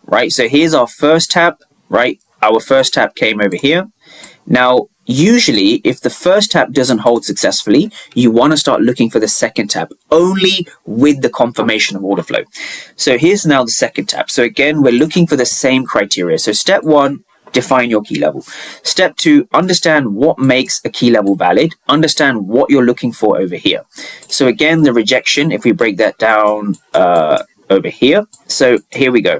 right? So here's our first tap, right? Our first tap came over here. Now, usually, if the first tap doesn't hold successfully, you want to start looking for the second tap, only with the confirmation of order flow. So here's now the second tap. So again, we're looking for the same criteria. So step one, define your key level. Step two, understand what makes a key level valid. Understand what you're looking for over here. So again, the rejection, if we break that down over here. So here we go.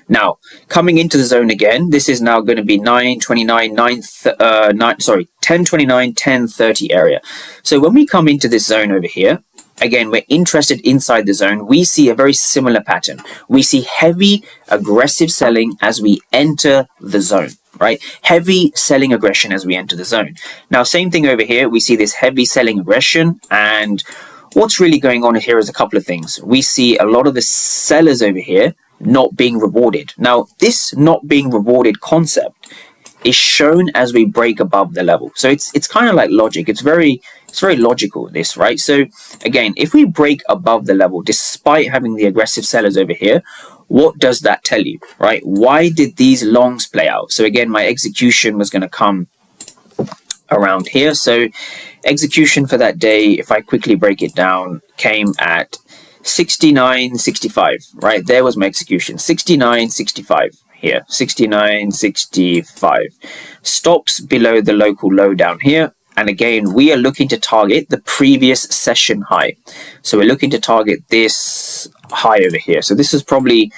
Now, coming into the zone again, this is now going to be 1029, 1030 area. So when we come into this zone over here, again, we're interested inside the zone. We see a very similar pattern. We see heavy, aggressive selling as we enter the zone, right? Heavy selling aggression as we enter the zone. Now, same thing over here. We see this heavy selling aggression, and what's really going on here is a couple of things. We see a lot of the sellers over here not being rewarded. Now, this not being rewarded concept is shown as we break above the level. So it's kind of like logic. It's very logical, this, right? So again, if we break above the level, despite having the aggressive sellers over here, what does that tell you, right? Why did these longs play out? So again, my execution was going to come around here. So execution for that day, if I quickly break it down, came at 69.65, right? There was my execution. 69.65 here. 69.65. Stops below the local low down here. And again, we are looking to target the previous session high. So we're looking to target this high over here. So this is probably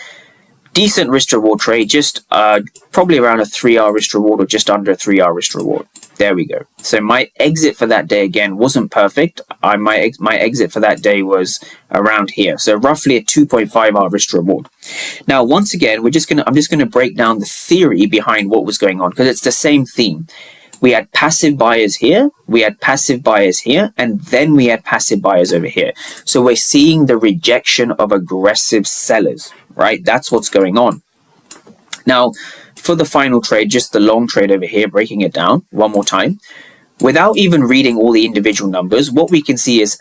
decent risk to reward trade, just probably around a 3-hour risk to reward or just under a 3-hour risk to reward. There we go. So my exit for that day again wasn't perfect. My exit for that day was around here. So roughly a 2.5-hour risk to reward. Now, once again, I'm just gonna break down the theory behind what was going on, because it's the same theme. We had passive buyers here, we had passive buyers here, and then we had passive buyers over here. So we're seeing the rejection of aggressive sellers, right? That's what's going on. Now, for the final trade, just the long trade over here, breaking it down one more time. Without even reading all the individual numbers, what we can see is